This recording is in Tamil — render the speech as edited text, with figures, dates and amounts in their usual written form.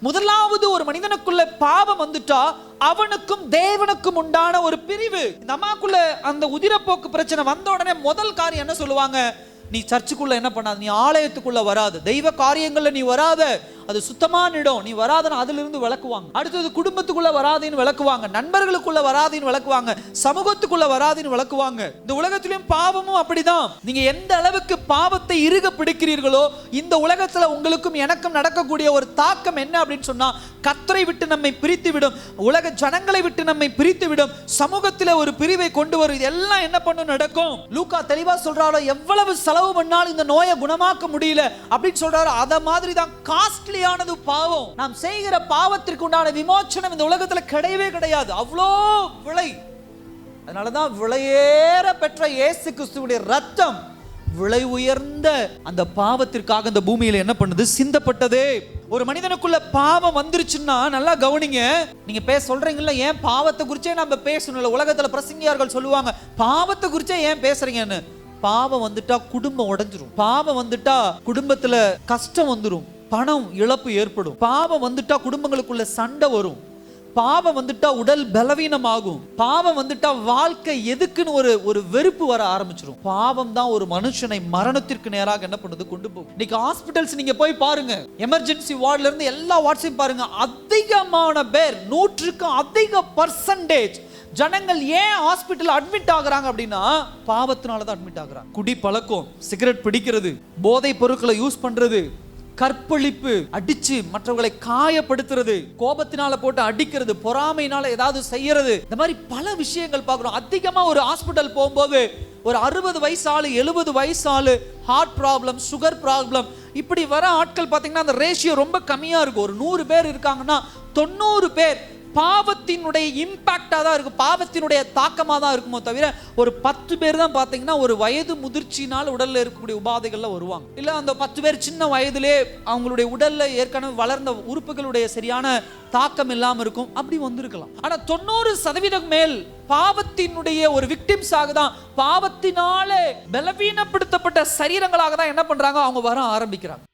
முதலாவது ஒரு மனிதனுக்குள்ள பாவம் வந்துட்டா அவனுக்கும் தேவனுக்கும் உண்டான ஒரு பிரிவு. இந்த அம்மாக்குள்ள அந்த உதிரப்போக்கு பிரச்சனை வந்த உடனே முதல் காரியம் என்ன சொல்லுவாங்க? நீ சர்ச்சுக்குள்ள என்ன பண்ணாத, நீ ஆலயத்துக்குள்ள வராது, தெய்வ காரியங்கள்ல நீ வராத, அது சுத்தமான இடம், நீ வராதன்னு அதுல இருந்து விளக்குவாங்க. அடுத்தது குடும்பத்துக்குள்ள வராதுன்னு விளக்குவாங்க, நண்பர்களுக்குள்ள வராதுன்னு விளக்குவாங்க, சமூகத்துக்குள்ள வராதுன்னு விளக்குவாங்க. இந்த உலகத்திலும் பாவமும் அப்படிதான். நீங்க எந்த அளவுக்கு பாவத்தை இறுக பிடிக்கிறீர்களோ இந்த உலகத்துல உங்களுக்கும் எனக்கும் நடக்கக்கூடிய ஒரு தாக்கம் என்ன அப்படின்னு சொன்னா, கர்த்தரை விட்டு நம்மை பிரித்து விடும், உலக ஜனங்களை விட்டு நம்மை பிரித்து விடும், சமூகத்தில் ஒரு பிரிவை கொண்டு வரும். இதெல்லாம் என்ன பண்ணும் நடக்கும்? லூக்கா தெளிவா சொல்றாரோ, எவ்வளவு செலவு பண்ணாலும் இந்த நோயை குணமாக்க முடியல அப்படின்னு சொல்றாரு. அத மாதிரி தான் காஸ்ட்லியானது பாவம். நாம் செய்கிற பாவத்திற்கு உண்டான விமோச்சனம் இந்த உலகத்துல கிடையவே கிடையாது, அவ்வளோ விலை. அதனாலதான் விலையேற பெற்ற இயேசு கிறிஸ்துவுடைய ரத்தம் விலை உயர்ந்த அந்த பாவத்திற்காக இந்த பூமியில என்ன பண்ணுது? சிந்தப்பட்டதே. ஒரு மனிதனுக்குள்ள பாவம் வந்துருச்சுன்னா நல்லா கவனிங்க. நீங்க சொல்றீங்கல்ல, ஏன் பாவத்தை குறிச்சே நம்ம பேசணும்ல? உலகத்துல பிரசங்கியார்கள் சொல்லுவாங்க, பாவத்தை குறிச்சே ஏன் பேசுறீங்கன்னு. பாவம் வந்துட்டா குடும்பம் உடைஞ்சிரும், பாவம் வந்துட்டா குடும்பத்துல கஷ்டம் வந்துடும், பணம் இழப்பு ஏற்படும், பாவம் வந்துட்டா குடும்பங்களுக்குள்ள சண்டை வரும், பாவம் வந்துட்டா உடல் பலவீனமாகும், பாவம் வந்துட்டா வாழ்க்கை எதுக்குன்னு ஒரு வெறுப்பு வர ஆரம்பிச்சிடும். பாவம் தான் ஒரு மனுஷனை மரணத்திற்கு நேராக என்ன பண்ணுது? கொண்டு போகும். இன்னைக்கு ஹாஸ்பிட்டல்ஸ் நீங்க போய் பாருங்க, எமர்ஜென்சி வார்டுல இருந்து எல்லா வார்ட்ஸையும் பாருங்க, அதிகமான பேர், 100க்கு அதிக பர்சன்டேஜ் ஜனங்கள் ஏன் ஹாஸ்பிட்டல் அட்மிட் ஆகுறாங்க அப்படின்னா பாவத்தினால தான் அட்மிட் ஆகுறாங்க. குடி பழக்கம், சிகரெட் பிடிக்கிறது, போதை பொருட்களை யூஸ் பண்றது, கற்பழிப்பு, அடிச்சு மற்றவர்களை காயப்படுத்துறது, கோபத்தினால போட்டு அடிக்கிறது, பொறாமையினால ஏதாவது செய்யறது, இந்த மாதிரி பல விஷயங்கள் பார்க்கிறோம். அதிகமா ஒரு ஹாஸ்பிட்டல் போகும்போது ஒரு 60 வயசு ஆளு, 70 வயசு ஆளு, ஹார்ட் ப்ராப்ளம், சுகர் ப்ராப்ளம், இப்படி வர ஆட்கள் பார்த்தீங்கன்னா அந்த ரேஷியோ ரொம்ப கம்மியா இருக்கும். ஒரு 100 பேர் இருக்காங்கன்னா 90 பேர் பாவத்தினுடைய இம்பாக்டா தான் இருக்கும், பாவத்தினுடைய தாக்கமா தான் இருக்குமோ தவிர ஒரு 10 பேர் தான் பாத்தீங்கன்னா ஒரு வயது முதிர்ச்சியினால் உடல்ல இருக்கக்கூடிய உபாதைகள்ல வருவாங்க. இல்ல அந்த 10 பேர் சின்ன வயதிலே அவங்களுடைய உடல்ல ஏற்கனவே வளர்ந்த உறுப்புகளுடைய சரியான தாக்கம் இல்லாம இருக்கும், அப்படி வந்திருக்கலாம். ஆனா 90% மேல் பாவத்தினுடைய ஒரு விக்டிம்ஸாக தான், பாவத்தினாலே பலவீனப்படுத்தப்பட்ட சரீரங்களாக தான் என்ன பண்றாங்க? அவங்க வர ஆரம்பிக்கிறாங்க.